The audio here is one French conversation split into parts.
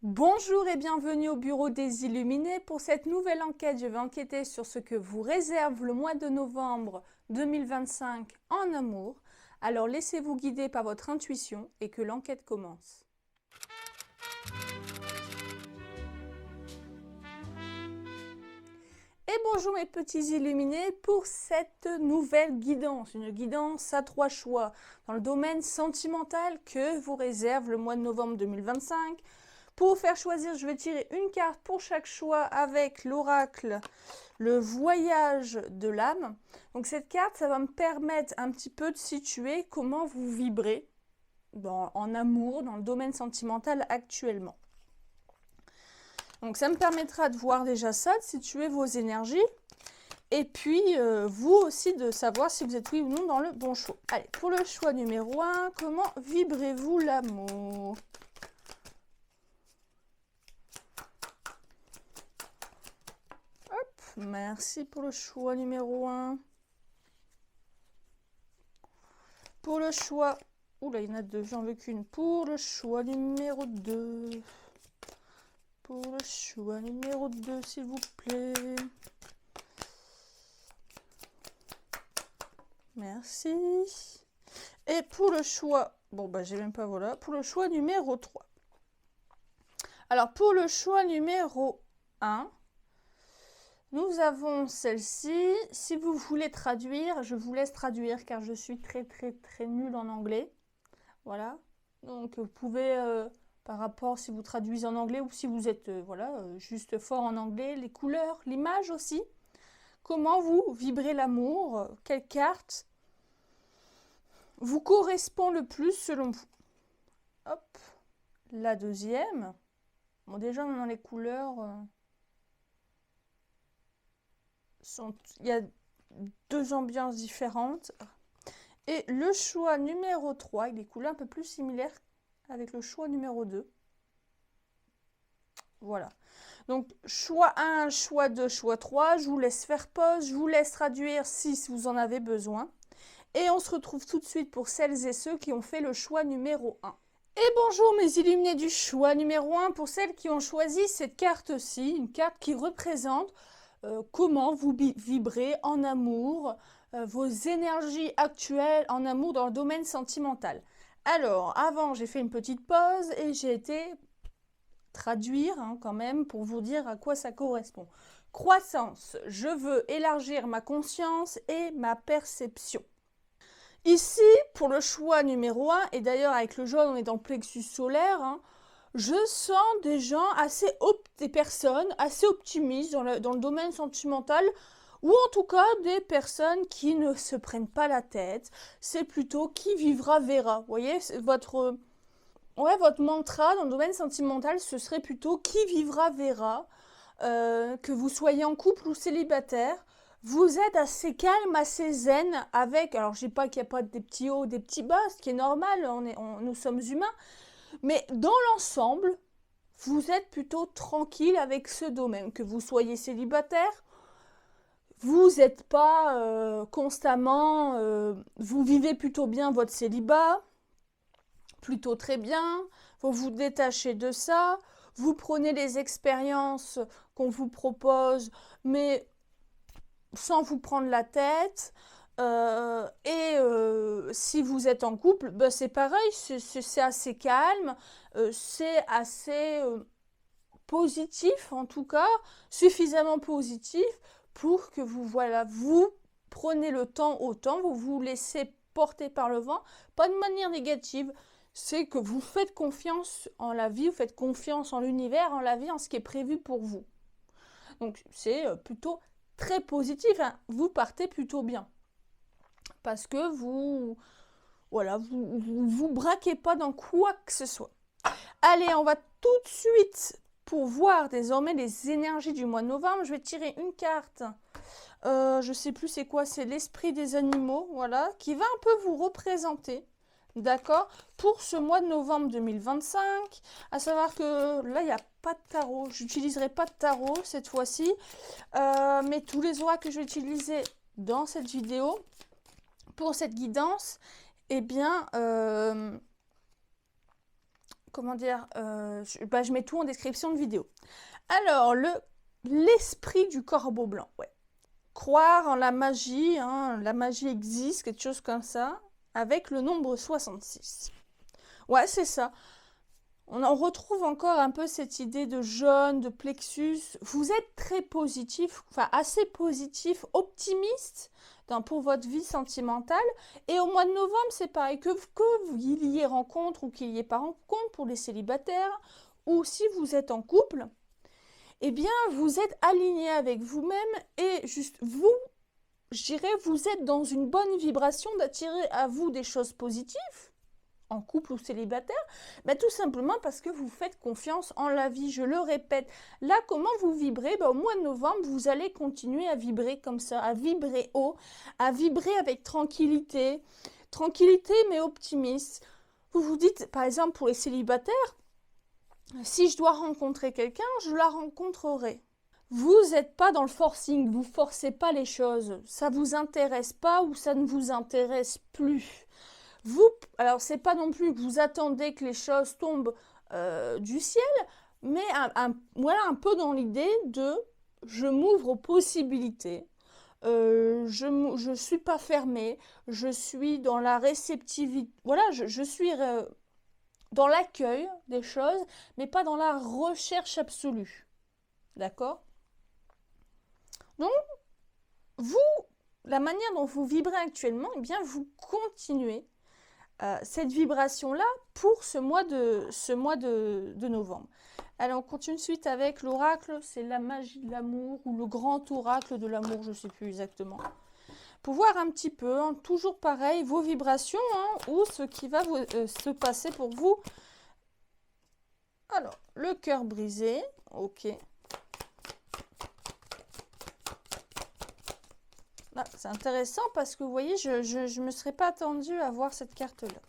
Bonjour et bienvenue au bureau des Illuminés. Pour cette nouvelle enquête, je vais enquêter sur ce que vous réserve le mois de novembre 2025 en amour. Alors laissez-vous guider par votre intuition et que l'enquête commence. Et bonjour mes petits illuminés pour cette nouvelle guidance, une guidance à 3 choix dans le domaine sentimental que vous réserve le mois de novembre 2025. Pour vous faire choisir, je vais tirer une carte pour chaque choix avec l'oracle, le voyage de l'âme. Donc cette carte, ça va me permettre un petit peu de situer comment vous vibrez en amour, dans le domaine sentimental actuellement. Donc ça me permettra de voir déjà ça, de situer vos énergies. Et puis, vous aussi, de savoir si vous êtes oui ou non dans le bon choix. Allez, pour le choix numéro 1, comment vibrez-vous l'amour ? Merci pour le choix numéro 1. Pour le choix... Oula, il y en a deux, j'en veux qu'une. Pour le choix numéro 2. Pour le choix numéro 2, s'il vous plaît. Merci. Et pour le choix... Bon, bah, j'ai même pas, voilà. Pour le choix numéro 3. Alors, pour le choix numéro 1... Nous avons celle-ci. Si vous voulez traduire, je vous laisse traduire car je suis très nulle en anglais. Voilà. Donc vous pouvez, par rapport si vous traduisez en anglais ou si vous êtes juste fort en anglais, les couleurs, l'image aussi. Comment vous vibrez l'amour? Quelle carte vous correspond le plus selon vous? Hop. La deuxième. Bon, déjà dans les couleurs... il y a deux ambiances différentes. Et le choix numéro 3, avec des couleurs un peu plus similaires avec le choix numéro 2. Voilà. Donc, choix 1, choix 2, choix 3. Je vous laisse faire pause. Je vous laisse traduire si vous en avez besoin. Et on se retrouve tout de suite pour celles et ceux qui ont fait le choix numéro 1. Et bonjour mes illuminés du choix numéro 1. Pour celles qui ont choisi cette carte-ci, une carte qui représente... comment vous vibrez en amour, vos énergies actuelles en amour dans le domaine sentimental. Alors, avant, j'ai fait une petite pause et j'ai été traduire quand même pour vous dire à quoi ça correspond. Croissance, je veux élargir ma conscience et ma perception. Ici, pour le choix numéro 1, et d'ailleurs avec le jaune, on est dans le plexus solaire, je sens des personnes assez optimistes dans le domaine sentimental, ou en tout cas des personnes qui ne se prennent pas la tête. C'est plutôt qui vivra verra. Vous voyez, votre mantra dans le domaine sentimental, ce serait plutôt qui vivra verra. Que vous soyez en couple ou célibataire, vous êtes assez calme, assez zen avec... Alors, je ne dis pas qu'il n'y a pas des petits hauts, des petits bas, ce qui est normal, nous sommes humains. Mais dans l'ensemble, vous êtes plutôt tranquille avec ce domaine. Que vous soyez célibataire, vous n'êtes pas constamment... vous vivez plutôt bien votre célibat, plutôt très bien. Vous vous détachez de ça. Vous prenez les expériences qu'on vous propose, mais sans vous prendre la tête. Si vous êtes en couple, ben c'est pareil, c'est assez calme, c'est assez positif en tout cas, suffisamment positif pour que vous prenez le temps autant, vous vous laissez porter par le vent, pas de manière négative. C'est que vous faites confiance en la vie, vous faites confiance en l'univers, en la vie, en ce qui est prévu pour vous. Donc c'est plutôt très positif, vous partez plutôt bien. Parce que vous braquez pas dans quoi que ce soit. Allez, on va tout de suite, pour voir désormais les énergies du mois de novembre, je vais tirer une carte. Je sais plus c'est quoi, c'est l'esprit des animaux, voilà, qui va un peu vous représenter. D'accord? Pour ce mois de novembre 2025, à savoir que là, il n'y a pas de tarot. Je n'utiliserai pas de tarot cette fois-ci. Mais tous les oracles que je vais utiliser dans cette vidéo, pour cette guidance, eh bien, comment dire, je mets tout en description de vidéo. Alors, l'esprit du corbeau blanc, ouais. Croire en la magie, hein, la magie existe, quelque chose comme ça, avec le nombre 66. Ouais, c'est ça. On en retrouve encore un peu cette idée de jaune, de plexus. Vous êtes très positif, enfin assez positif, optimiste pour votre vie sentimentale. Et au mois de novembre, c'est pareil, qu'il y ait rencontre ou qu'il n'y ait pas rencontre pour les célibataires, ou si vous êtes en couple, eh bien, vous êtes aligné avec vous-même et juste vous, je dirais, vous êtes dans une bonne vibration d'attirer à vous des choses positives, en couple ou célibataire, mais tout simplement parce que vous faites confiance en la vie. Je le répète, là, comment vous vibrez? Au mois de novembre, vous allez continuer à vibrer comme ça, à vibrer haut, à vibrer avec tranquillité, mais optimiste. Vous vous dites, par exemple, pour les célibataires, si je dois rencontrer quelqu'un, je la rencontrerai. Vous n'êtes pas dans le forcing, vous ne forcez pas les choses. Ça ne vous intéresse pas ou ça ne vous intéresse plus. Alors c'est pas non plus que vous attendez que les choses tombent du ciel, mais voilà, un peu dans l'idée de je m'ouvre aux possibilités, je suis pas fermée, je suis dans la réceptivité, voilà, je suis dans l'accueil des choses, mais pas dans la recherche absolue. D'accord? Donc, vous, la manière dont vous vibrez actuellement, eh bien, vous continuez cette vibration-là pour ce mois de novembre. Alors, on continue suite avec l'oracle, c'est la magie de l'amour ou le grand oracle de l'amour, je ne sais plus exactement. Pour voir un petit peu, hein, toujours pareil, vos vibrations ou ce qui va se passer pour vous. Alors, le cœur brisé, ok. C'est intéressant parce que vous voyez, je ne me serais pas attendue à voir cette carte-là.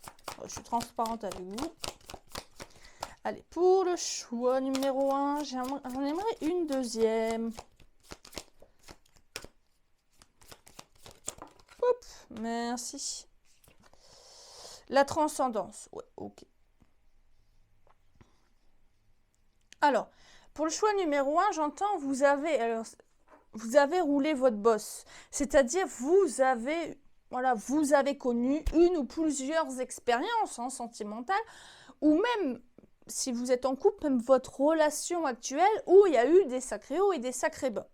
Je suis transparente avec vous. Allez, pour le choix numéro 1, j'en aimerais une deuxième. Hop, merci. La transcendance, ouais, ok. Alors, pour le choix numéro 1, j'entends, vous avez roulé votre bosse. C'est-à-dire, vous avez connu une ou plusieurs expériences sentimentales, ou même, si vous êtes en couple, même votre relation actuelle, où il y a eu des sacrés hauts et des sacrés bas.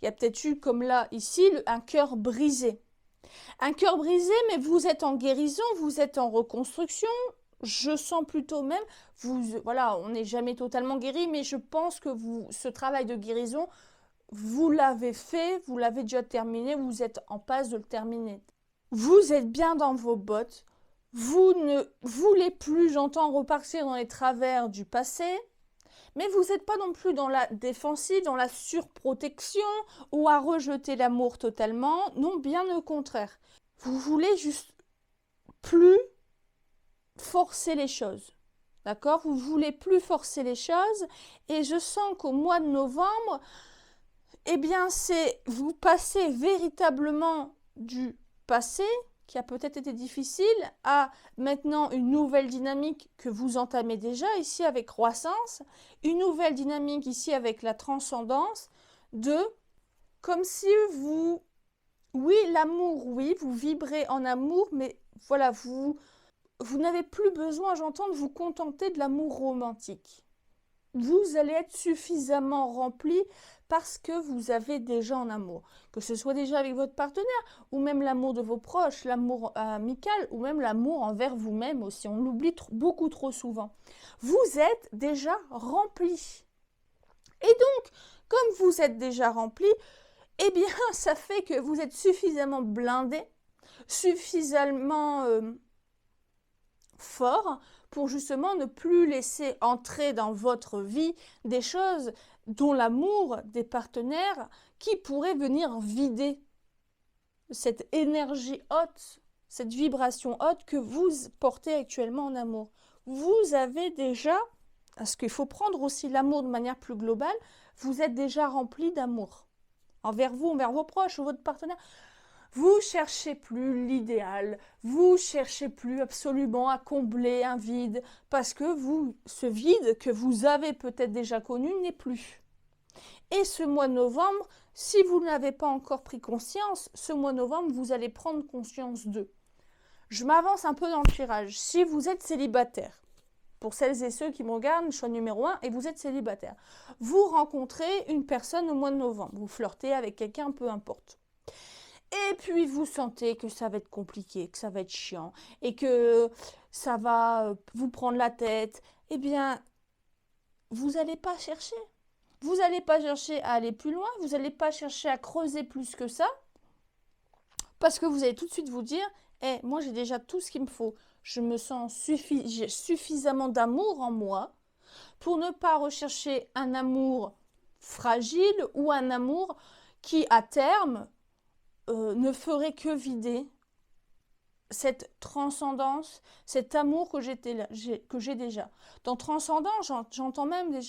Il y a peut-être eu, comme là, ici, un cœur brisé. Un cœur brisé, mais vous êtes en guérison, vous êtes en reconstruction. Je sens plutôt même, voilà, on n'est jamais totalement guéri, mais je pense que ce travail de guérison, vous l'avez fait, vous l'avez déjà terminé, vous êtes en passe de le terminer. Vous êtes bien dans vos bottes, vous ne voulez plus, j'entends, repartir dans les travers du passé, mais vous n'êtes pas non plus dans la défensive, dans la surprotection ou à rejeter l'amour totalement, non, bien au contraire. Vous voulez juste plus forcer les choses, d'accord? Vous voulez plus forcer les choses et je sens qu'au mois de novembre, eh bien, vous passez véritablement du passé, qui a peut-être été difficile, à maintenant une nouvelle dynamique que vous entamez déjà ici avec croissance, une nouvelle dynamique ici avec la transcendance, comme si oui, l'amour, oui, vous vibrez en amour, mais voilà, vous n'avez plus besoin, j'entends, de vous contenter de l'amour romantique. Vous allez être suffisamment rempli parce que vous avez déjà en amour. Que ce soit déjà avec votre partenaire, ou même l'amour de vos proches, l'amour amical, ou même l'amour envers vous-même aussi. On l'oublie beaucoup trop souvent. Vous êtes déjà rempli. Et donc, comme vous êtes déjà rempli, eh bien, ça fait que vous êtes suffisamment blindé, suffisamment fort pour justement ne plus laisser entrer dans votre vie des choses dont l'amour des partenaires qui pourraient venir vider cette énergie haute, cette vibration haute que vous portez actuellement en amour. Vous avez déjà, parce qu'il faut prendre aussi l'amour de manière plus globale, vous êtes déjà rempli d'amour envers vous, envers vos proches ou votre partenaire. Vous cherchez plus l'idéal, vous cherchez plus absolument à combler un vide, parce que ce vide que vous avez peut-être déjà connu n'est plus. Et ce mois de novembre, si vous n'avez pas encore pris conscience, ce mois de novembre, vous allez prendre conscience d'eux. Je m'avance un peu dans le tirage. Si vous êtes célibataire, pour celles et ceux qui me regardent, choix numéro 1, et vous êtes célibataire, vous rencontrez une personne au mois de novembre, vous flirtez avec quelqu'un, peu importe. Et puis vous sentez que ça va être compliqué, que ça va être chiant, et que ça va vous prendre la tête, eh bien, vous n'allez pas chercher. Vous n'allez pas chercher à aller plus loin, vous n'allez pas chercher à creuser plus que ça, parce que vous allez tout de suite vous dire, moi j'ai déjà tout ce qu'il me faut, je me sens j'ai suffisamment d'amour en moi pour ne pas rechercher un amour fragile ou un amour qui, à terme, ne ferait que vider cette transcendance, cet amour que j'ai déjà. Dans transcendance, j'entends même,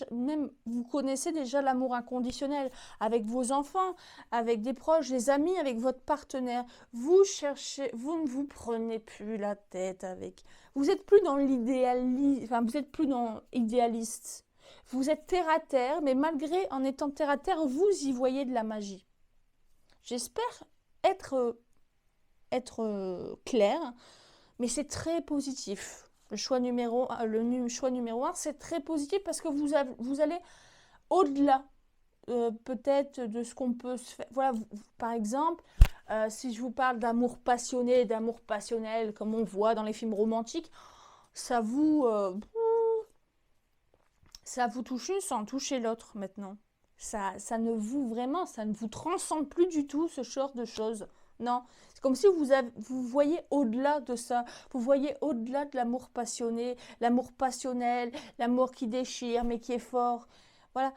vous connaissez déjà l'amour inconditionnel avec vos enfants, avec des proches, des amis, avec votre partenaire. Vous ne vous prenez plus la tête avec. Vous n'êtes plus dans l'idéalisme, enfin, vous n'êtes plus dans idéaliste. Vous êtes terre à terre, mais malgré en étant terre à terre, vous y voyez de la magie. J'espère être clair, mais c'est très positif. Le choix numéro 1, c'est très positif parce que vous allez au-delà peut-être de ce qu'on peut se faire. Voilà, par exemple, si je vous parle d'amour passionné, d'amour passionnel, comme on voit dans les films romantiques, ça vous touche une sans toucher l'autre maintenant. Ça ne vous transcende plus du tout ce genre de choses. Non, c'est comme si vous voyez au-delà de ça. Vous voyez au-delà de l'amour passionné, l'amour passionnel, l'amour qui déchire mais qui est fort. Voilà.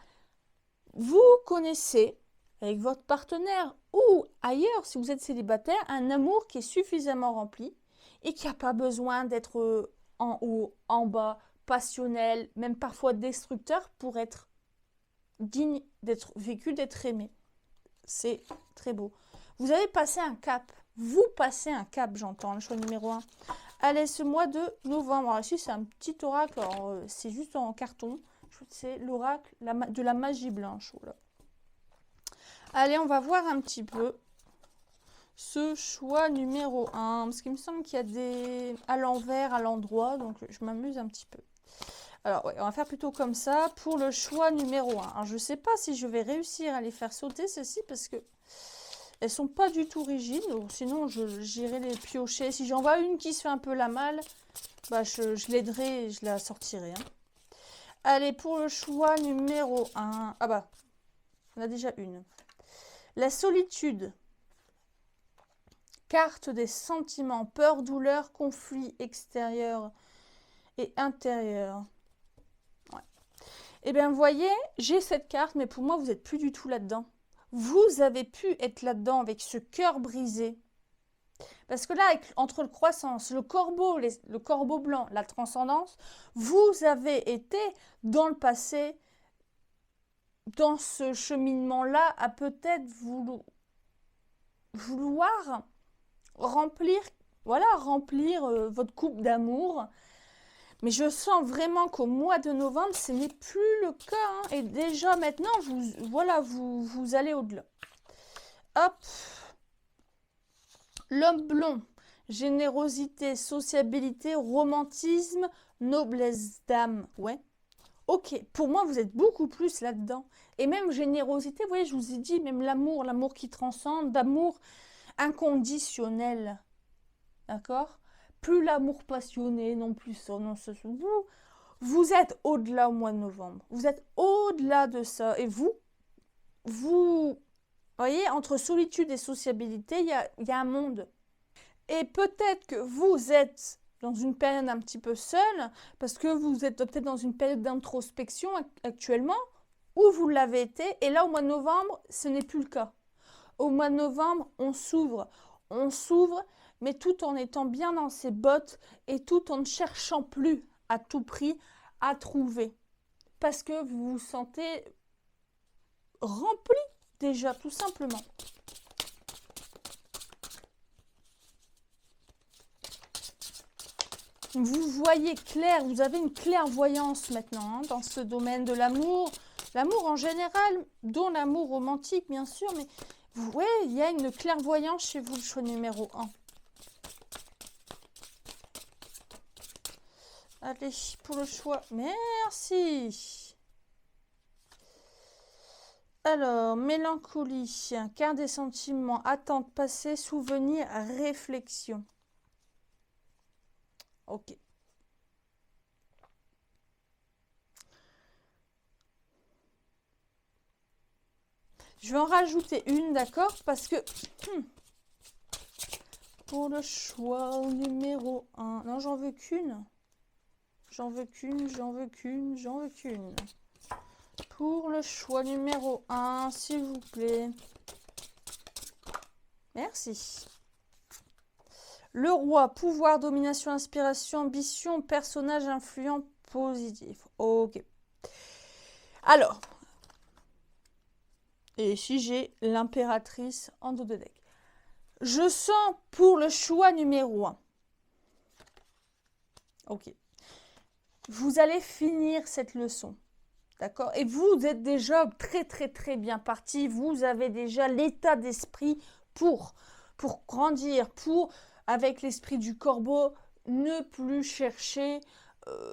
Vous connaissez, avec votre partenaire ou ailleurs, si vous êtes célibataire, un amour qui est suffisamment rempli et qui n'a pas besoin d'être en haut, en bas, passionnel, même parfois destructeur pour être digne d'être vécu, d'être aimé. C'est très beau. Vous avez passé un cap. Vous passez un cap, j'entends, le choix numéro 1. Allez, ce mois de novembre. Alors ici, c'est un petit oracle. C'est juste en carton. C'est l'oracle de la magie blanche. Voilà. Allez, on va voir un petit peu ce choix numéro 1. Parce qu'il me semble qu'il y a des à l'envers, à l'endroit. Donc, je m'amuse un petit peu. Alors, ouais, on va faire plutôt comme ça pour le choix numéro 1. Alors, je ne sais pas si je vais réussir à les faire sauter, ceci, parce que elles sont pas du tout rigides. Sinon, j'irai les piocher. Si j'en vois une qui se fait un peu la malle, bah, je l'aiderai et je la sortirai. Hein. Allez, pour le choix numéro 1. Ah bah, on a déjà une. La solitude. Carte des sentiments. Peur, douleur, conflit extérieur et intérieur. Ouais. Eh bien, vous voyez, j'ai cette carte, mais pour moi, vous n'êtes plus du tout là-dedans. Vous avez pu être là-dedans avec ce cœur brisé. Parce que là, entre le croissance, le corbeau blanc, la transcendance, vous avez été dans le passé, dans ce cheminement-là, à peut-être vouloir remplir votre coupe d'amour. Mais je sens vraiment qu'au mois de novembre, ce n'est plus le cas. Hein. Et déjà maintenant, vous allez au-delà. Hop. L'homme blond. Générosité, sociabilité, romantisme, noblesse d'âme. Ouais. Ok. Pour moi, vous êtes beaucoup plus là-dedans. Et même générosité, vous voyez, je vous ai dit, même l'amour qui transcende, d'amour inconditionnel. D'accord ? Plus l'amour passionné, non plus ça, non ça. Vous êtes au-delà au mois de novembre. Vous êtes au-delà de ça. Et vous voyez, entre solitude et sociabilité, il y a un monde. Et peut-être que vous êtes dans une période un petit peu seule, parce que vous êtes peut-être dans une période d'introspection actuellement, ou vous l'avez été, et là au mois de novembre, ce n'est plus le cas. Au mois de novembre, on s'ouvre, mais tout en étant bien dans ses bottes et tout en ne cherchant plus à tout prix à trouver. Parce que vous vous sentez rempli déjà, tout simplement. Vous voyez clair, vous avez une clairvoyance maintenant hein, dans ce domaine de l'amour. L'amour en général, dont l'amour romantique bien sûr, mais vous voyez, il y a une clairvoyance chez vous, le choix numéro 1. Allez, pour le choix, merci. Alors, mélancolie, carte des sentiments, attente passée, souvenir, réflexion. Ok. Je vais en rajouter une, d'accord? Parce que pour le choix numéro 1, non, j'en veux qu'une. J'en veux qu'une, j'en veux qu'une, j'en veux qu'une. Pour le choix numéro 1, s'il vous plaît. Merci. Le roi, pouvoir, domination, inspiration, ambition, personnage influent, positif. Ok. Alors, et si j'ai l'impératrice en dos de deck. Je sens pour le choix numéro 1. Ok. Vous allez finir cette leçon. D'accord? Et vous êtes déjà très bien parti. Vous avez déjà l'état d'esprit pour grandir, pour, avec l'esprit du corbeau, ne plus chercher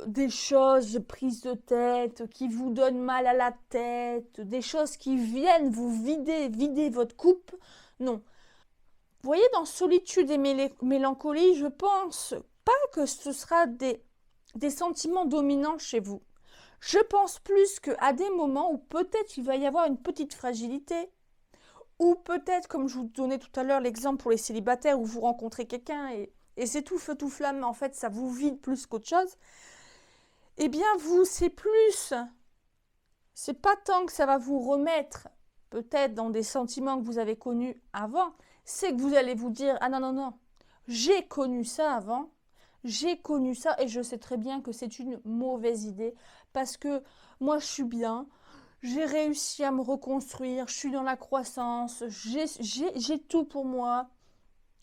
des choses prises de tête, qui vous donnent mal à la tête, des choses qui viennent vous vider votre coupe. Non. Vous voyez, dans solitude et mélancolie, je pense pas que ce sera des sentiments dominants chez vous. Je pense plus qu'à des moments où peut-être il va y avoir une petite fragilité, ou peut-être, comme je vous donnais tout à l'heure l'exemple pour les célibataires, où vous rencontrez quelqu'un et c'est tout feu tout flamme, mais en fait ça vous vide plus qu'autre chose. Eh bien vous, c'est pas tant que ça va vous remettre peut-être dans des sentiments que vous avez connus avant, c'est que vous allez vous dire, ah non, j'ai connu ça avant, j'ai connu ça et je sais très bien que c'est une mauvaise idée parce que moi je suis bien, j'ai réussi à me reconstruire, je suis dans la croissance, j'ai tout pour moi.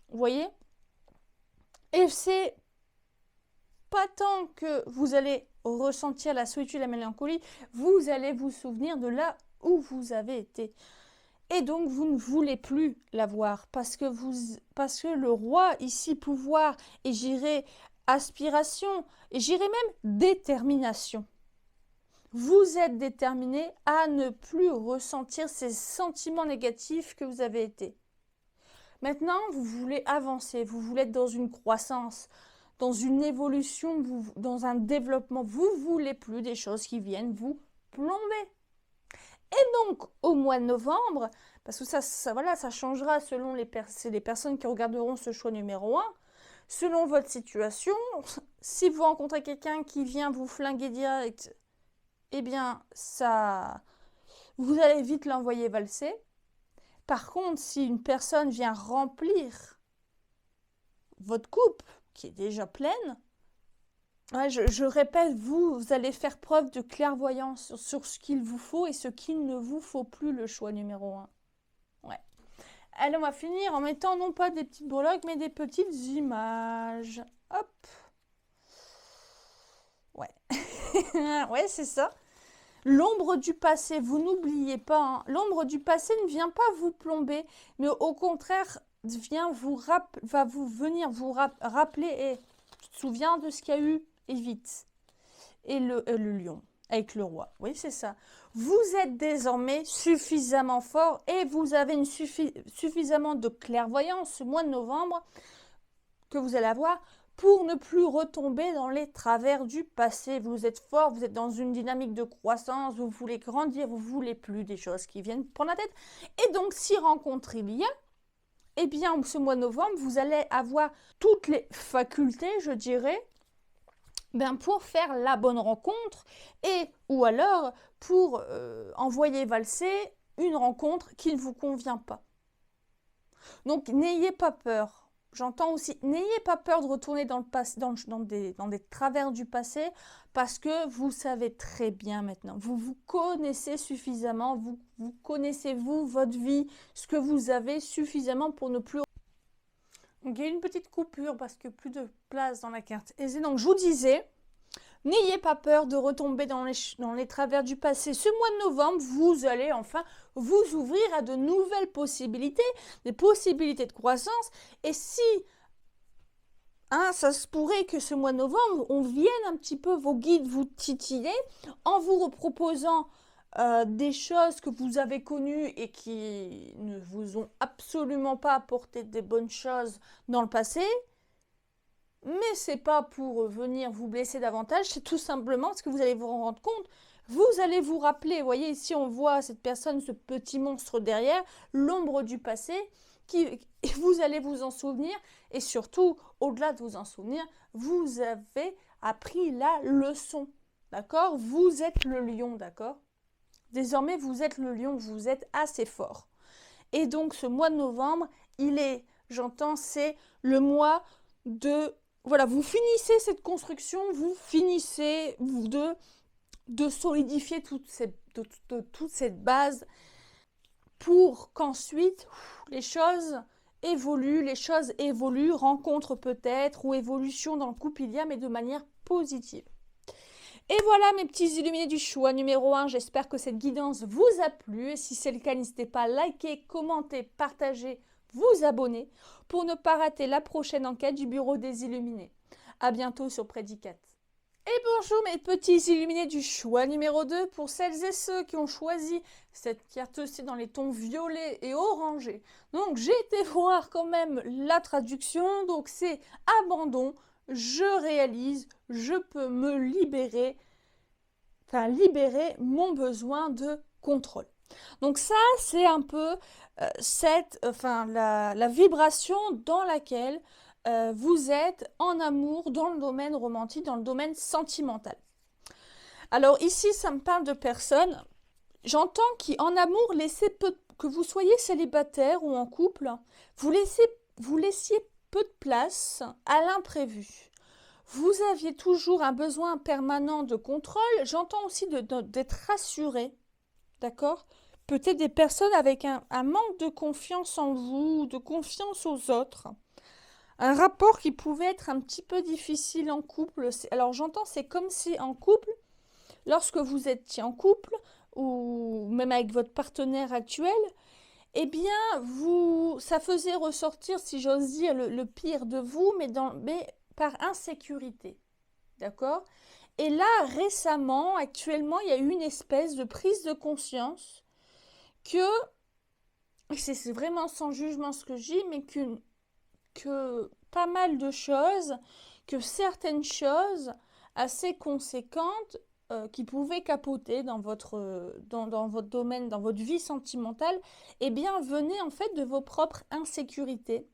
Vous voyez? Et c'est pas tant que vous allez ressentir la solitude, la mélancolie, vous allez vous souvenir de là où vous avez été. Et donc, vous ne voulez plus l'avoir parce que le roi, ici, pouvoir, et j'irai aspiration, et j'irai même détermination. Vous êtes déterminé à ne plus ressentir ces sentiments négatifs que vous avez été. Maintenant, vous voulez avancer, vous voulez être dans une croissance, dans une évolution, dans un développement. Vous ne voulez plus des choses qui viennent vous plomber. Et donc, au mois de novembre, parce que ça changera selon les personnes qui regarderont ce choix numéro 1, selon votre situation, si vous rencontrez quelqu'un qui vient vous flinguer direct, eh bien, vous allez vite l'envoyer valser. Par contre, si une personne vient remplir votre coupe, qui est déjà pleine, ouais, je répète, vous allez faire preuve de clairvoyance sur ce qu'il vous faut et ce qu'il ne vous faut plus, le choix numéro 1. Ouais. Allez, on va finir en mettant non pas des petites breloques, mais des petites images. Hop. Ouais. Ouais, c'est ça. L'ombre du passé, vous n'oubliez pas, hein, l'ombre du passé ne vient pas vous plomber, mais au contraire, va venir vous rappeler, et tu te souviens de ce qu'il y a eu, et vite. Et le lion, avec le roi, oui c'est ça. Vous êtes désormais suffisamment fort et vous avez suffisamment de clairvoyance ce mois de novembre que vous allez avoir pour ne plus retomber dans les travers du passé. Vous êtes fort, vous êtes dans une dynamique de croissance, vous voulez grandir, vous ne voulez plus des choses qui viennent prendre la tête. Et donc, si rencontre il y a, eh bien, ce mois de novembre, vous allez avoir toutes les facultés, je dirais, pour faire la bonne rencontre ou alors pour envoyer valser une rencontre qui ne vous convient pas. Donc, n'ayez pas peur. J'entends aussi, n'ayez pas peur de retourner dans le passé, dans des travers du passé, parce que vous savez très bien maintenant. Vous vous connaissez suffisamment, vous connaissez votre vie, ce que vous avez suffisamment pour ne plus. Donc, il y a une petite coupure parce que plus de place dans la carte. Et donc, je vous disais, n'ayez pas peur de retomber dans les travers du passé. Ce mois de novembre, vous allez enfin vous ouvrir à de nouvelles possibilités, des possibilités de croissance. Et si, ça se pourrait que ce mois de novembre, on vienne un petit peu vos guides vous titiller en vous proposant des choses que vous avez connues et qui ne vous ont absolument pas apporté des bonnes choses dans le passé. Mais c'est pas pour venir vous blesser davantage, c'est tout simplement parce que vous allez vous rendre compte, vous allez vous rappeler, vous voyez ici on voit cette personne, ce petit monstre derrière, l'ombre du passé, vous allez vous en souvenir et surtout, au-delà de vous en souvenir, vous avez appris la leçon, d'accord? Vous êtes le lion, d'accord? Désormais, vous êtes le lion, vous êtes assez fort. Et donc, ce mois de novembre, j'entends, c'est le mois de... Voilà, vous finissez cette construction, vous finissez de solidifier toute cette base pour qu'ensuite, les choses évoluent, rencontre peut-être, ou évolution dans le couple il y a, mais de manière positive. Et voilà mes petits illuminés du choix numéro 1, j'espère que cette guidance vous a plu. Et si c'est le cas, n'hésitez pas à liker, commenter, partager, vous abonner pour ne pas rater la prochaine enquête du Bureau des Illuminés. A bientôt sur Prédicat. Et bonjour mes petits illuminés du choix numéro 2 pour celles et ceux qui ont choisi cette carte-ci dans les tons violets et orangés. Donc j'ai été voir quand même la traduction, donc c'est abandon. Je réalise, je peux me libérer mon besoin de contrôle. Donc ça, c'est un peu la vibration dans laquelle vous être en amour dans le domaine romantique, dans le domaine sentimental. Alors ici, ça me parle de personnes, j'entends qu'en amour, que vous soyez célibataire ou en couple, vous laissiez peu de place à l'imprévu. Vous aviez toujours un besoin permanent de contrôle. J'entends aussi d'être rassuré, d'accord? Peut-être des personnes avec un manque de confiance en vous, de confiance aux autres. Un rapport qui pouvait être un petit peu difficile en couple. Alors j'entends, c'est comme si en couple, lorsque vous étiez en couple, ou même avec votre partenaire actuel, eh bien, ça faisait ressortir, si j'ose dire, le pire de vous, mais par insécurité. D'accord? Et là, récemment, actuellement, il y a eu une espèce de prise de conscience que, c'est vraiment sans jugement ce que je dis, mais que pas mal de choses, que certaines choses assez conséquentes qui pouvaient capoter dans votre domaine, dans votre vie sentimentale, eh bien, venaient en fait de vos propres insécurités,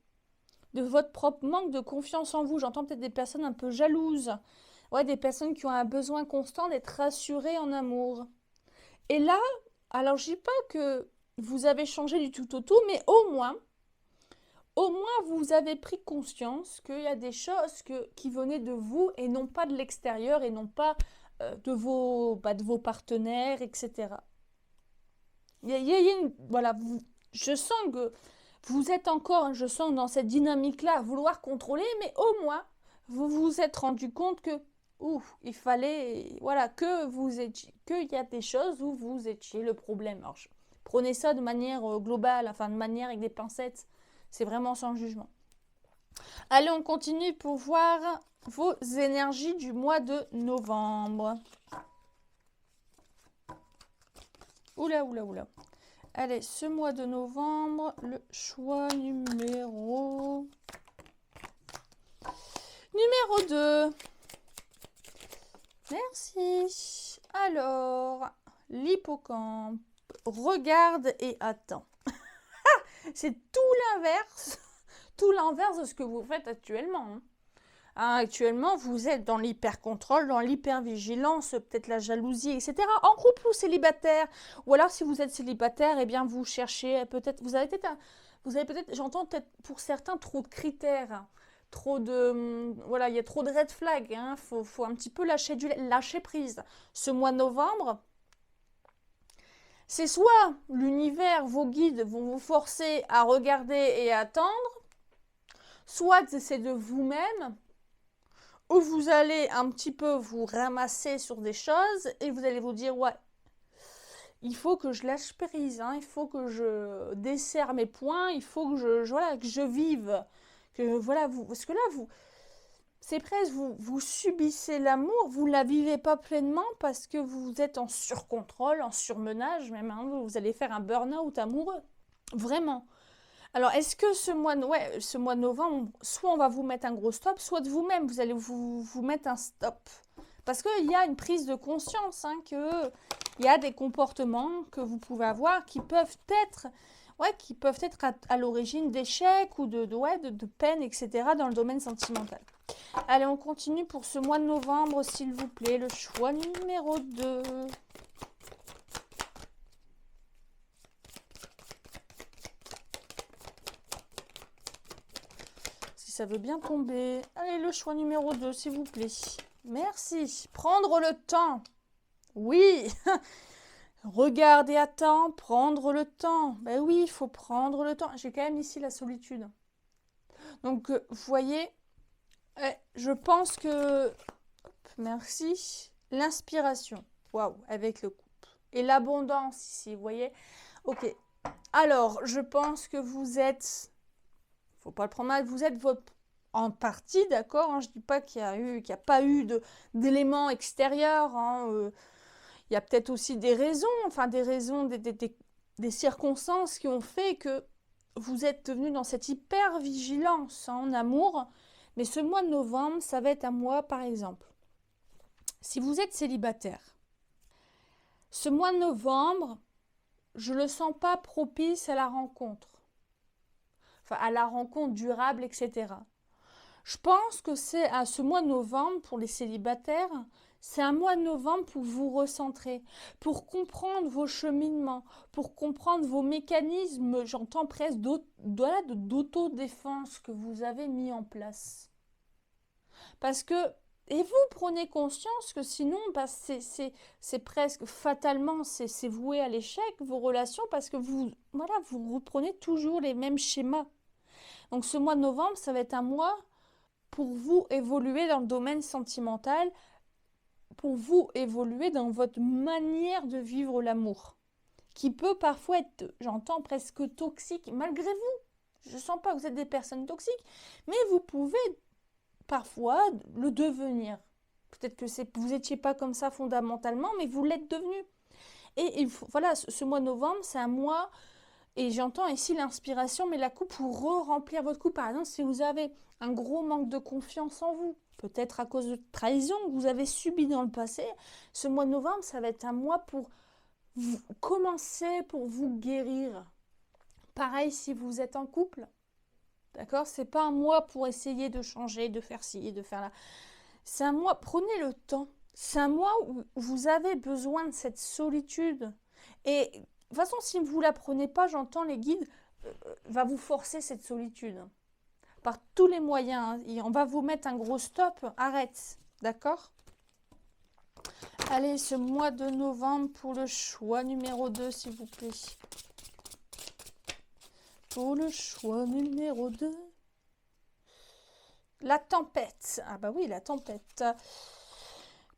de votre propre manque de confiance en vous. J'entends peut-être des personnes un peu jalouses, ouais, des personnes qui ont un besoin constant d'être rassurées en amour. Et là, alors je dis pas que vous avez changé du tout au tout, mais au moins vous avez pris conscience qu'il y a des choses qui venaient de vous et non pas de l'extérieur et non pas de vos partenaires, etc. Voilà, je sens que vous êtes encore, je sens dans cette dynamique-là, à vouloir contrôler, mais au moins, vous vous êtes rendu compte que, il fallait, voilà, qu'il y a des choses où vous étiez le problème. Alors, prenez ça de manière globale, enfin, de manière avec des pincettes, c'est vraiment sans jugement. Allez, on continue pour voir vos énergies du mois de novembre. Oula. Allez, ce mois de novembre, le choix numéro 2. Merci. Alors, l'hippocampe. Regarde et attends. C'est tout l'inverse de ce que vous faites actuellement. Actuellement, vous êtes dans l'hyper-contrôle, dans l'hyper-vigilance, peut-être la jalousie, etc. En couple ou célibataire. Ou alors, si vous êtes célibataire, eh bien, vous cherchez peut-être... Vous avez peut-être, j'entends peut-être pour certains, trop de critères. Voilà, il y a trop de red flags. Faut un petit peu lâcher prise. Ce mois de novembre, c'est soit l'univers, vos guides vont vous forcer à regarder et à attendre, Soit c'est de vous-même, ou vous allez un petit peu vous ramasser sur des choses et vous allez vous dire, ouais, il faut que je lâche prise, hein, il faut que je desserre mes poings, il faut que voilà, que je vive. Que, voilà, parce que là, c'est presque, vous subissez l'amour, vous ne la vivez pas pleinement parce que vous êtes en surcontrôle, en surmenage même, hein, vous allez faire un burn-out amoureux. Vraiment. Alors, est-ce que ce mois de novembre, soit on va vous mettre un gros stop, soit de vous-même, vous allez vous mettre un stop. Parce qu'il y a une prise de conscience, hein, qu'il y a des comportements que vous pouvez avoir qui peuvent être, à l'origine d'échecs ou de peine, etc. dans le domaine sentimental. Allez, on continue pour ce mois de novembre, s'il vous plaît. Le choix numéro 2. Si ça veut bien tomber. Allez, le choix numéro 2, s'il vous plaît. Merci. Prendre le temps. Oui. Regarder à temps, prendre le temps. Ben oui, il faut prendre le temps. J'ai quand même ici la solitude. Donc, vous voyez, je pense que... Merci. L'inspiration. Waouh, avec le couple. Et l'abondance ici, vous voyez. Ok. Alors, je pense que vous êtes... Faut pas le prendre mal. Vous êtes votre... En partie, d'accord, hein, je ne dis pas qu'il n'y a pas eu d'éléments extérieurs. Hein, il y a peut-être aussi des raisons, des circonstances qui ont fait que vous êtes devenu dans cette hyper-vigilance en amour. Mais ce mois de novembre, ça va être un mois, par exemple. Si vous êtes célibataire, ce mois de novembre, je ne le sens pas propice à la rencontre. Enfin, à la rencontre durable, etc. Je pense que c'est à ce mois de novembre, pour les célibataires, c'est un mois de novembre pour vous recentrer, pour comprendre vos cheminements, pour comprendre vos mécanismes, j'entends presque d'autodéfense que vous avez mis en place. Parce que, et vous prenez conscience que sinon, bah, c'est presque fatalement, c'est voué à l'échec, vos relations, parce que vous reprenez toujours les mêmes schémas. Donc ce mois de novembre, ça va être un mois pour vous évoluer dans le domaine sentimental, pour vous évoluer dans votre manière de vivre l'amour, qui peut parfois être, j'entends, presque toxique, malgré vous. Je ne sens pas que vous êtes des personnes toxiques, mais vous pouvez parfois le devenir. Peut-être que vous n'étiez pas comme ça fondamentalement, mais vous l'êtes devenu. Et voilà, ce mois de novembre, c'est un mois... Et j'entends ici l'inspiration, mais la coupe pour re-remplir votre coupe. Par exemple, si vous avez un gros manque de confiance en vous, peut-être à cause de trahison que vous avez subi dans le passé, ce mois de novembre, ça va être un mois pour vous commencer, pour vous guérir. Pareil si vous êtes en couple. D'accord? C'est pas un mois pour essayer de changer, de faire ci, de faire là. C'est un mois, prenez le temps. C'est un mois où vous avez besoin de cette solitude. Et de toute façon, si vous ne la prenez pas, j'entends les guides, va vous forcer cette solitude. Par tous les moyens. Hein. On va vous mettre un gros stop. Arrête. D'accord? Allez, ce mois de novembre pour le choix numéro 2, s'il vous plaît. Pour le choix numéro 2. La tempête. Ah bah oui, la tempête.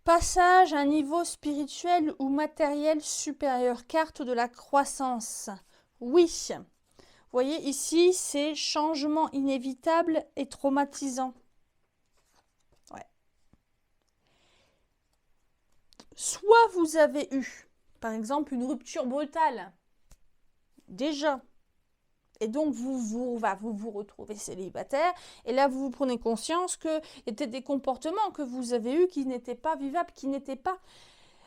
Passage à un niveau spirituel ou matériel supérieur. Carte de la croissance. Oui. Vous voyez, ici, c'est changement inévitable et traumatisant. Ouais. Soit vous avez eu, par exemple, une rupture brutale. Déjà. Et donc, vous retrouvez célibataire. Et là, vous prenez conscience qu'il y était des comportements que vous avez eus qui n'étaient pas vivables, qui n'étaient pas...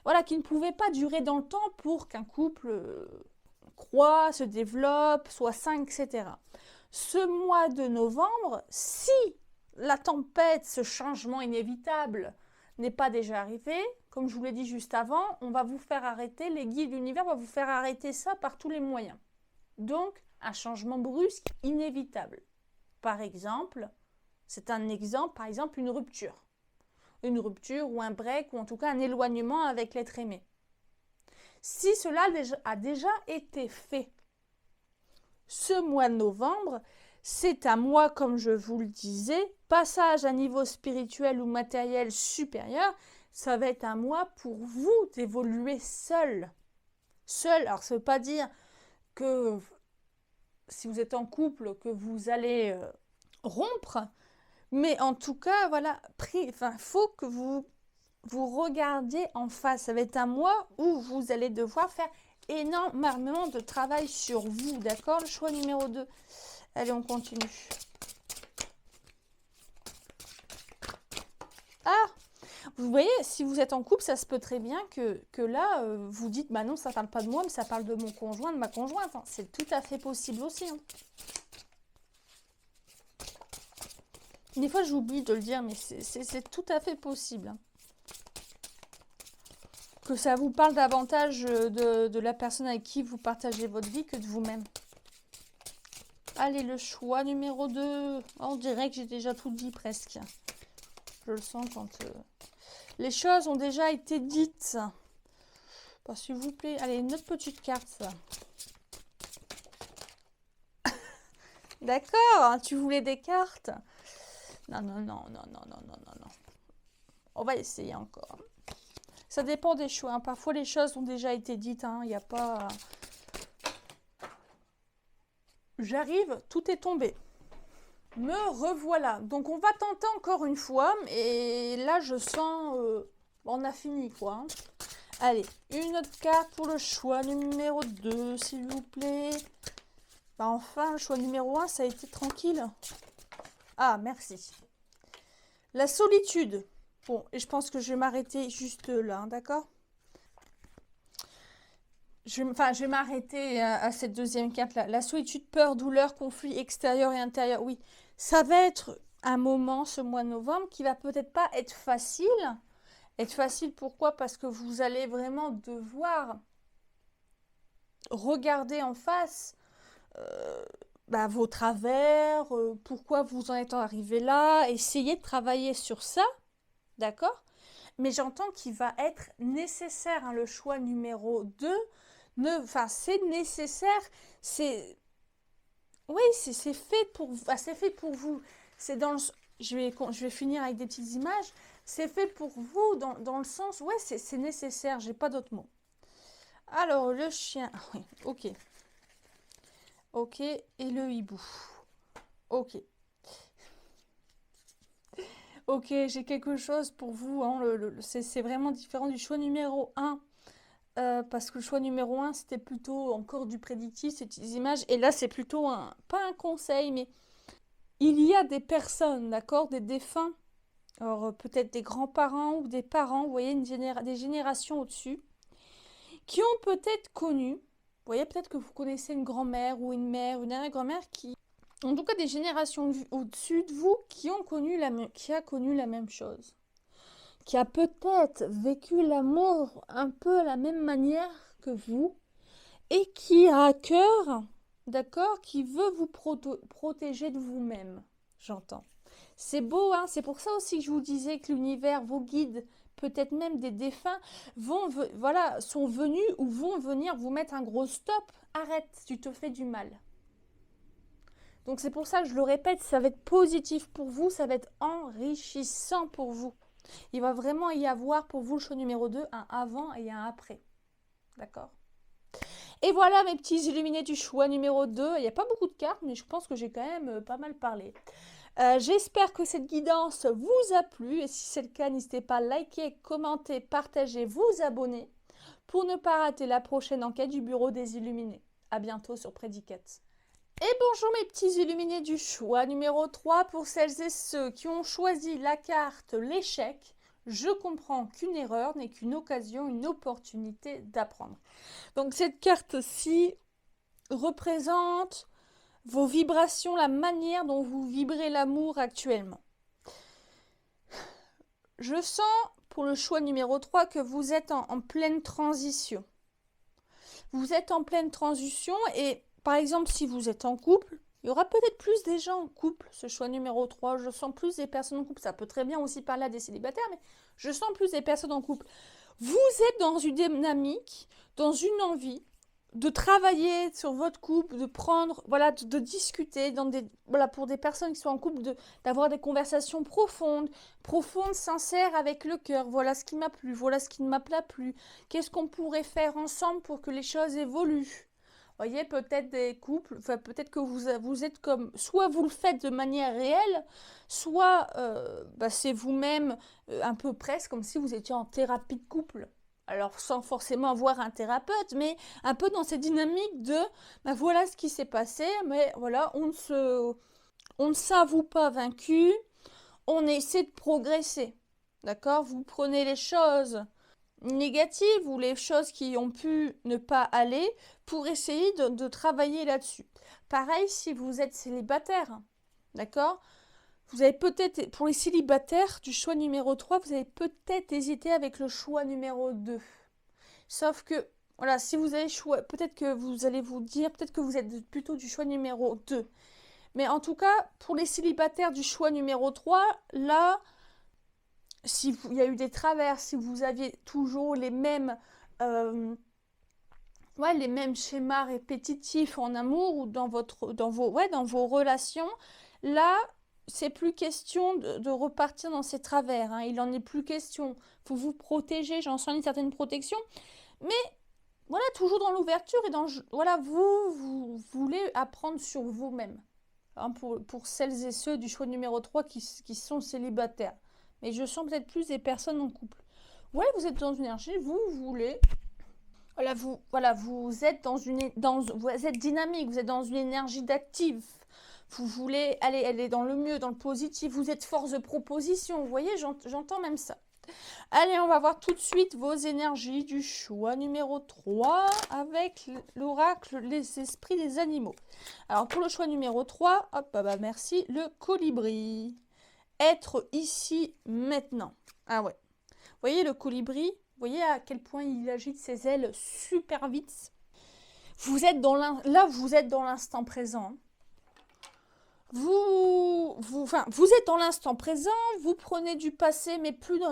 Voilà, qui ne pouvaient pas durer dans le temps pour qu'un couple croît, se développe, soit sain, etc. Ce mois de novembre, si la tempête, ce changement inévitable n'est pas déjà arrivé, comme je vous l'ai dit juste avant, on va vous faire arrêter, les guides de l'univers vont vous faire arrêter ça par tous les moyens. Donc, un changement brusque, inévitable. Par exemple, c'est un exemple, par exemple, une rupture. Une rupture ou un break, ou en tout cas un éloignement avec l'être aimé. Si cela a déjà été fait, ce mois de novembre, C'est à moi, comme je vous le disais, passage à niveau spirituel ou matériel supérieur, ça va être à moi pour vous d'évoluer seul. Seul, alors ça ne veut pas dire que si vous êtes en couple, que vous allez rompre, mais en tout cas, voilà, faut que vous regardiez en face. Ça va être à moi où vous allez devoir faire énormément de travail sur vous, d'accord? Le choix numéro 2. Allez, on continue. Ah, vous voyez, si vous êtes en couple, ça se peut très bien que là, vous dites, bah non, ça parle pas de moi, mais ça parle de mon conjoint, de ma conjointe. Hein. C'est tout à fait possible aussi. Hein. Des fois, j'oublie de le dire, mais c'est tout à fait possible. Hein. Que ça vous parle davantage de la personne avec qui vous partagez votre vie que de vous-même. Allez, le choix numéro 2. Oh, on dirait que j'ai déjà tout dit presque. Je le sens quand les choses ont déjà été dites. Bah, s'il vous plaît. Allez, une autre petite carte. Ça. D'accord, tu voulais des cartes? Non, non, non, non, non, non, non, non, non. On va essayer encore. Ça dépend des choix. Hein. Parfois, les choses ont déjà été dites. Il n'y a pas... J'arrive, tout est tombé. Me revoilà. Donc, on va tenter encore une fois. Et là, je sens... on a fini, quoi. Hein. Allez, une autre carte pour le choix numéro 2, s'il vous plaît. Bah, enfin, le choix numéro 1, ça a été tranquille. Ah, merci. La solitude. Bon, et je pense que je vais m'arrêter juste là, hein, d'accord? Je vais m'arrêter à cette deuxième carte là. La solitude, peur, douleur, conflit extérieur et intérieur. Oui, ça va être un moment, ce mois de novembre, qui va peut-être pas être facile. Être facile, pourquoi? Parce que vous allez vraiment devoir regarder en face vos travers, pourquoi vous en êtes arrivé là, essayer de travailler sur ça, d'accord? Mais j'entends qu'il va être nécessaire, hein, le choix numéro 2. C'est nécessaire, c'est... Oui, c'est fait pour vous. C'est dans le... je vais finir avec des petites images. C'est fait pour vous dans le sens... Ouais, c'est nécessaire, j'ai pas d'autre mot. Alors, le chien... Oui, ok. Ok, et le hibou. Ok. Ok, j'ai quelque chose pour vous. Hein, c'est vraiment différent du choix numéro 1. Parce que le choix numéro 1, c'était plutôt encore du prédictif, ces petites images. Et là, c'est plutôt pas un conseil, mais il y a des personnes, d'accord, des défunts, alors peut-être des grands-parents ou des parents, vous voyez, des générations au-dessus, qui ont peut-être connu, vous voyez, peut-être que vous connaissez une grand-mère ou une mère, une arrière-grand-mère qui, en tout cas des générations au-dessus de vous, qui a connu la même chose. Qui a peut-être vécu l'amour un peu à la même manière que vous et qui a à cœur, d'accord, qui veut vous protéger de vous-même, j'entends. C'est beau, hein, c'est pour ça aussi que je vous disais que l'univers, vos guides, peut-être même des défunts, sont venus ou vont venir vous mettre un gros stop. Arrête, tu te fais du mal. Donc c'est pour ça que je le répète, ça va être positif pour vous, ça va être enrichissant pour vous. Il va vraiment y avoir pour vous le choix numéro 2, un avant et un après. D'accord? Et voilà mes petits illuminés du choix numéro 2. Il n'y a pas beaucoup de cartes, mais je pense que j'ai quand même pas mal parlé. J'espère que cette guidance vous a plu. Et si c'est le cas, n'hésitez pas à liker, commenter, partager, vous abonner pour ne pas rater la prochaine enquête du Bureau des Illuminés. À bientôt sur Predicate. Et bonjour mes petits illuminés du choix numéro 3 pour celles et ceux qui ont choisi la carte l'échec. Je comprends qu'une erreur n'est qu'une occasion, une opportunité d'apprendre. Donc cette carte-ci représente vos vibrations, la manière dont vous vibrez l'amour actuellement. Je sens pour le choix numéro 3 que vous êtes en pleine transition. Vous êtes en pleine transition et par exemple, si vous êtes en couple, il y aura peut-être plus des gens en couple, ce choix numéro 3. Je sens plus des personnes en couple. Ça peut très bien aussi parler à des célibataires, mais je sens plus des personnes en couple. Vous êtes dans une dynamique, dans une envie de travailler sur votre couple, de prendre, voilà, de discuter voilà, pour des personnes qui sont en couple, d'avoir des conversations profondes, sincères avec le cœur. Voilà ce qui m'a plu, voilà ce qui ne m'a pas plu. Qu'est-ce qu'on pourrait faire ensemble pour que les choses évoluent? Voyez, peut-être des couples, enfin, peut-être que vous êtes comme, soit vous le faites de manière réelle, soit c'est vous-même un peu presque comme si vous étiez en thérapie de couple. Alors sans forcément avoir un thérapeute, mais un peu dans cette dynamique de voilà ce qui s'est passé, mais voilà, on ne s'avoue pas vaincu, on essaie de progresser. D'accord? Vous prenez les choses négatives ou les choses qui ont pu ne pas aller pour essayer de travailler là-dessus. Pareil si vous êtes célibataire. D'accord? Vous avez peut-être, pour les célibataires du choix numéro 3, vous avez peut-être hésité avec le choix numéro 2. Sauf que, voilà, si vous avez choix, peut-être que vous allez vous dire, peut-être que vous êtes plutôt du choix numéro 2. Mais en tout cas, pour les célibataires du choix numéro 3, là, si il y a eu des travers, si vous aviez toujours les mêmes schémas répétitifs en amour ou dans vos relations, là, c'est plus question de repartir dans ces travers. Hein. Il n'en est plus question. Il faut vous protéger, j'en sens une certaine protection. Mais voilà, toujours dans l'ouverture et voilà, vous voulez apprendre sur vous-même. Hein, pour celles et ceux du choix numéro 3 qui sont célibataires. Mais je sens peut-être plus des personnes en couple. Ouais, vous êtes dans une énergie, vous voulez. Vous êtes vous êtes dynamique, vous êtes dans une énergie d'actif. Vous voulez aller dans le mieux, dans le positif. Vous êtes force de proposition. Vous voyez, j'entends même ça. Allez, on va voir tout de suite vos énergies du choix numéro 3 avec l'oracle, les esprits des animaux. Alors, pour le choix numéro 3, hop, merci, le colibri. Être ici, maintenant. Ah ouais. Vous voyez le colibri? Vous voyez à quel point il agite ses ailes super vite? Vous êtes vous êtes dans l'instant présent. Vous êtes dans l'instant présent, vous prenez du passé, mais plus de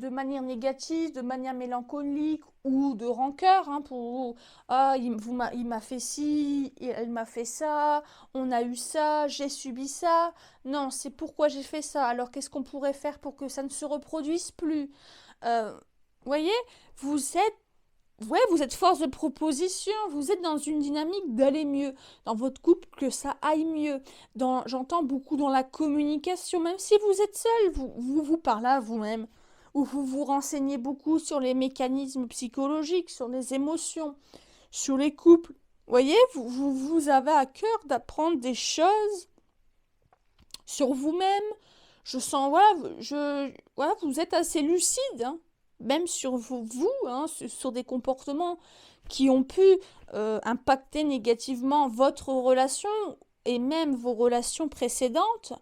manière négative, de manière mélancolique ou de rancœur, hein, il m'a fait ci, elle m'a fait ça, on a eu ça, j'ai subi ça. Non, c'est pourquoi j'ai fait ça. Alors qu'est-ce qu'on pourrait faire pour que ça ne se reproduise plus? Voyez, vous êtes force de proposition, vous êtes dans une dynamique d'aller mieux, dans votre couple, que ça aille mieux. J'entends beaucoup dans la communication, même si vous êtes seul, vous parlez à vous-même, ou vous vous renseignez beaucoup sur les mécanismes psychologiques, sur les émotions, sur les couples. Voyez, vous avez à cœur d'apprendre des choses sur vous-même. Je sens, vous êtes assez lucide, hein. Même sur vous, hein, sur des comportements qui ont pu impacter négativement votre relation et même vos relations précédentes.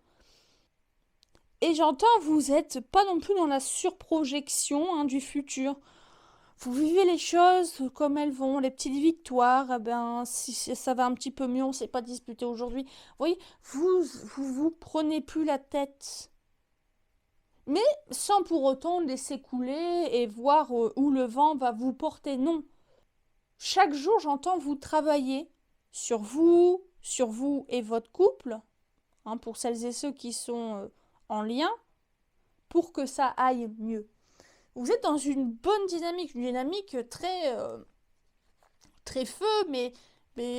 Et j'entends, vous n'êtes pas non plus dans la surprojection, hein, du futur. Vous vivez les choses comme elles vont, les petites victoires, si ça va un petit peu mieux, on ne s'est pas disputé aujourd'hui. Vous voyez, vous prenez plus la tête. Mais sans pour autant laisser couler et voir où le vent va vous porter. Non. Chaque jour, j'entends vous travailler sur vous et votre couple, hein, pour celles et ceux qui sont en lien, pour que ça aille mieux. Vous êtes dans une bonne dynamique, une dynamique très, très feu, mais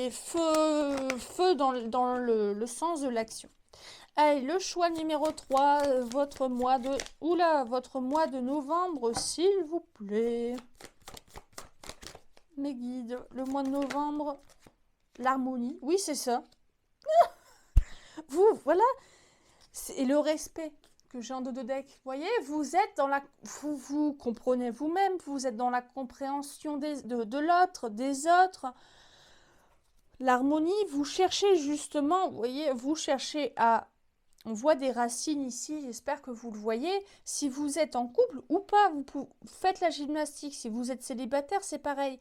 feu dans le sens de l'action. Allez, le choix numéro 3, votre mois de novembre, s'il vous plaît. Mes guides, le mois de novembre, l'harmonie. Oui, c'est ça. C'est le respect que j'ai en dos de deck. Vous voyez, vous êtes dans vous comprenez vous-même, vous êtes dans la compréhension de l'autre, des autres. L'harmonie, vous cherchez justement, vous voyez, on voit des racines ici, j'espère que vous le voyez. Si vous êtes en couple ou pas, faites la gymnastique. Si vous êtes célibataire, c'est pareil.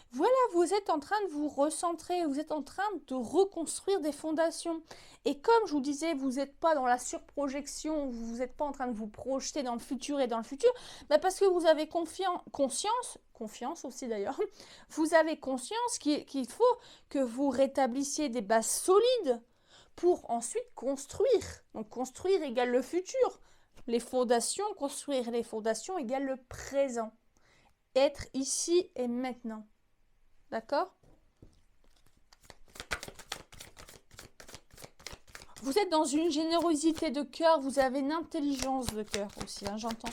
Voilà, vous êtes en train de vous recentrer, vous êtes en train de reconstruire des fondations. Et comme je vous disais, vous n'êtes pas dans la surprojection, vous n'êtes pas en train de vous projeter dans le futur et dans le futur, parce que vous avez conscience confiance aussi d'ailleurs, vous avez conscience qu'il faut que vous rétablissiez des bases solides pour ensuite construire. Donc construire égale le futur. Les fondations, construire les fondations égale le présent. Être ici et maintenant. D'accord? Vous êtes dans une générosité de cœur, vous avez une intelligence de cœur aussi, hein, j'entends.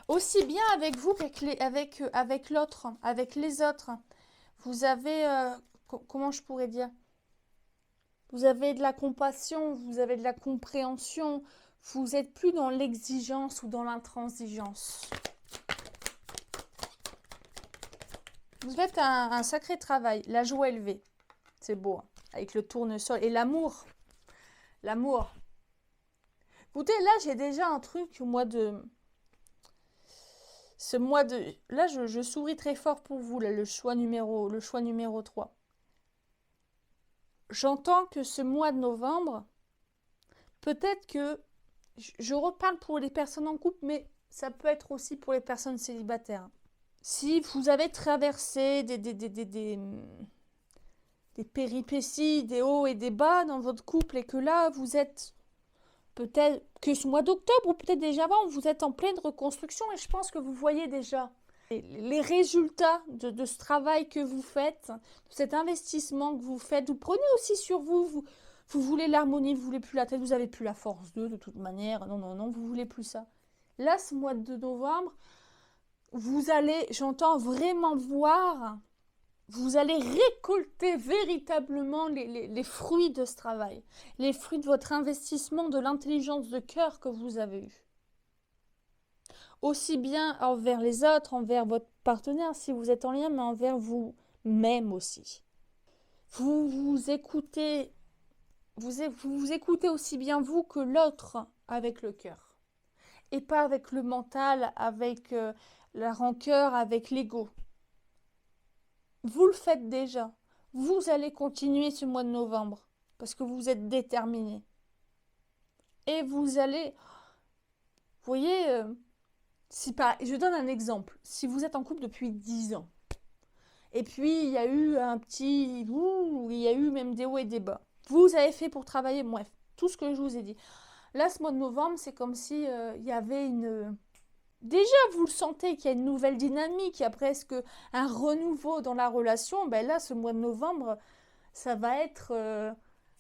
Aussi bien avec vous qu'avec l'autre, avec les autres. Vous avez, comment je pourrais dire? Vous avez de la compassion, vous avez de la compréhension. Vous n'êtes plus dans l'exigence ou dans l'intransigeance. Vous faites un sacré travail. La joie élevée. C'est beau. Hein, avec le tournesol. Et l'amour. L'amour. Écoutez, là, j'ai déjà un truc au mois de... Là, je souris très fort pour vous, là, le choix numéro 3. J'entends que ce mois de novembre, peut-être que... Je reparle pour les personnes en couple, mais ça peut être aussi pour les personnes célibataires. Si vous avez traversé des péripéties, des hauts et des bas dans votre couple et que là, vous êtes peut-être que ce mois d'octobre ou peut-être déjà avant, vous êtes en pleine reconstruction et je pense que vous voyez déjà les résultats de ce travail que vous faites, de cet investissement que vous faites. Vous prenez aussi sur vous, vous voulez l'harmonie, vous voulez plus la tête, vous n'avez plus la force de toute manière. Non, non, non, vous voulez plus ça. Là, ce mois de novembre, vous allez, j'entends vraiment voir, vous allez récolter véritablement les fruits de ce travail, les fruits de votre investissement, de l'intelligence de cœur que vous avez eue. Aussi bien envers les autres, envers votre partenaire si vous êtes en lien, mais envers vous-même aussi. Vous écoutez aussi bien vous que l'autre avec le cœur. Et pas avec le mental, avec la rancœur, avec l'ego. Vous le faites déjà. Vous allez continuer ce mois de novembre parce que vous êtes déterminé. Et vous allez... Vous voyez, je donne un exemple. Si vous êtes en couple depuis 10 ans, et puis il y a eu un petit... il y a eu même des hauts et des bas. Vous avez fait pour travailler, bref, tout ce que je vous ai dit. Là, ce mois de novembre, c'est comme si il y avait une... Déjà, vous le sentez qu'il y a une nouvelle dynamique, il y a presque un renouveau dans la relation. Ben là, ce mois de novembre, ça va être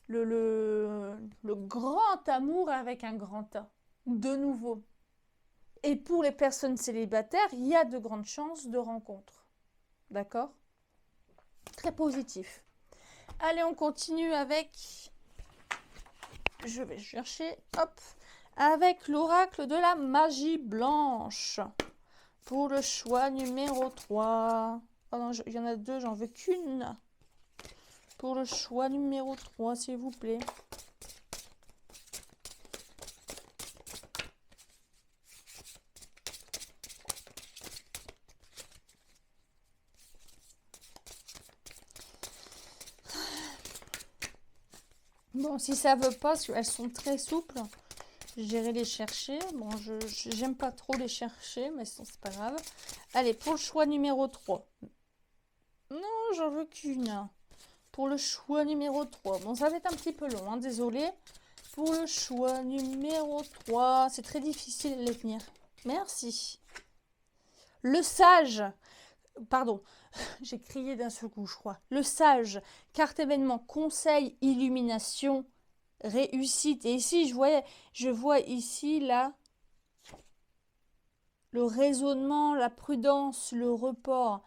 le grand amour avec un grand A, de nouveau. Et pour les personnes célibataires, il y a de grandes chances de rencontre. D'accord? Très positif. Allez, on continue avec... Je vais chercher, hop, avec l'oracle de la magie blanche. Pour le choix numéro 3. Oh non, il y en a 2, j'en veux qu'une. Pour le choix numéro 3, s'il vous plaît. Bon, si ça veut pas, parce qu'elles sont très souples, j'irai les chercher. Bon, j'aime pas trop les chercher, mais c'est pas grave. Allez, pour le choix numéro 3. Non, j'en veux qu'une. Pour le choix numéro 3. Bon, ça va être un petit peu long, hein, désolé. Pour le choix numéro 3. C'est très difficile de les tenir. Merci. Le sage. Pardon, j'ai crié d'un seul coup, je crois. Le sage, carte événement, conseil, illumination, réussite. Et ici, je vois ici, là, le raisonnement, la prudence, le report.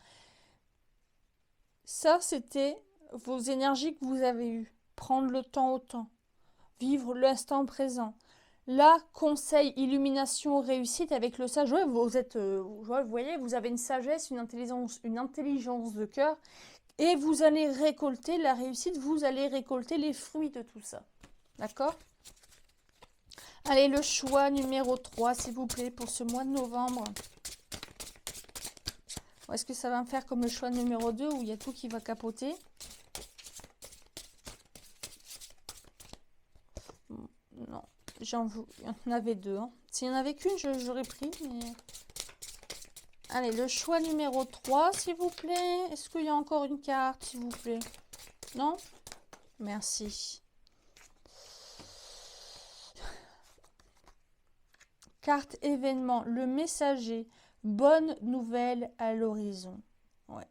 Ça, c'était vos énergies que vous avez eues. Prendre le temps au temps. Vivre l'instant présent. Là, conseil, illumination, réussite avec le sage. Ouais, vous voyez, vous avez une sagesse, une intelligence de cœur. Et vous allez récolter la réussite, vous allez récolter les fruits de tout ça. D'accord? Allez, le choix numéro 3, s'il vous plaît, pour ce mois de novembre. Est-ce que ça va me faire comme le choix numéro 2 où il y a tout qui va capoter? Non. il y en avait deux. Hein. S'il n'y en avait qu'une, j'aurais pris. Mais... Allez, le choix numéro 3, s'il vous plaît. Est-ce qu'il y a encore une carte, s'il vous plaît? Non? Merci. Carte événement, le messager. Bonne nouvelle à l'horizon. Ouais.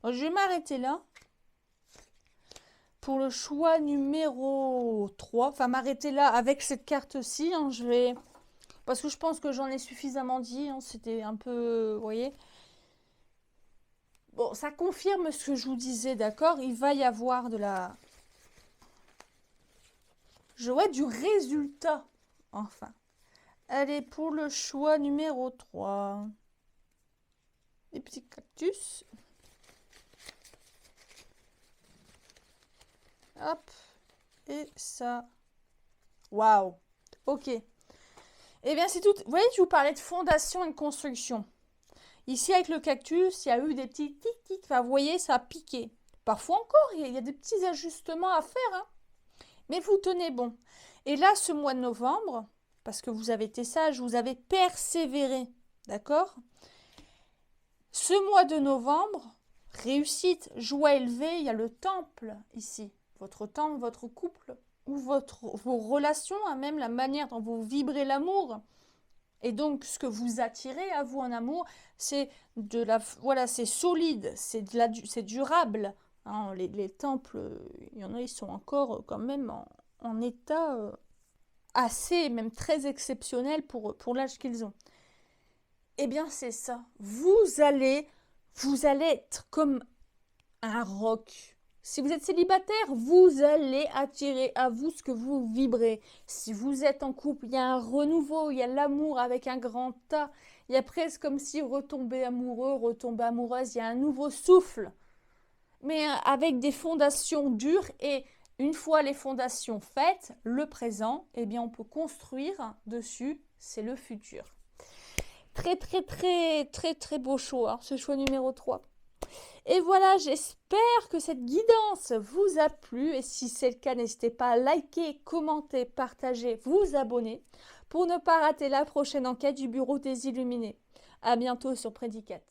Bon, je vais m'arrêter là. Pour le choix numéro 3. Enfin, m'arrêter là avec cette carte-ci. Hein, je vais... Parce que je pense que j'en ai suffisamment dit. Hein, c'était un peu... Vous voyez? Bon, ça confirme ce que je vous disais, d'accord? Il va y avoir de la... Je vois du résultat. Enfin. Allez, pour le choix numéro 3. Les petits cactus. Hop. Et ça. Waouh. Ok. Eh bien, c'est tout. Vous voyez, je vous parlais de fondation et de construction. Ici, avec le cactus, il y a eu des petits tic-tic. Enfin, vous voyez, ça a piqué. Parfois encore, il y a des petits ajustements à faire. Hein. Mais vous tenez bon. Et là, ce mois de novembre, parce que vous avez été sage, vous avez persévéré. D'accord? Ce mois de novembre, réussite, joie élevée, il y a le temple ici. Votre temple, votre couple ou vos relations, hein, même la manière dont vous vibrez l'amour. Et donc, ce que vous attirez à vous en amour, c'est de la, voilà, c'est solide, c'est durable. Hein, les temples, il y en a, ils sont encore quand même en état assez, même très exceptionnel pour l'âge qu'ils ont. Eh bien, c'est ça. Vous allez être comme un roc. Si vous êtes célibataire, vous allez attirer à vous ce que vous vibrez. Si vous êtes en couple, il y a un renouveau, il y a l'amour avec un grand A. Il y a presque comme si retomber amoureux, retomber amoureuse, il y a un nouveau souffle. Mais avec des fondations dures et une fois les fondations faites, le présent, eh bien on peut construire dessus, c'est le futur. Très très très très très beau choix, ce choix numéro 3. Et voilà, j'espère que cette guidance vous a plu. Et si c'est le cas, n'hésitez pas à liker, commenter, partager, vous abonner pour ne pas rater la prochaine enquête du Bureau des Illuminés. À bientôt sur Prédicat.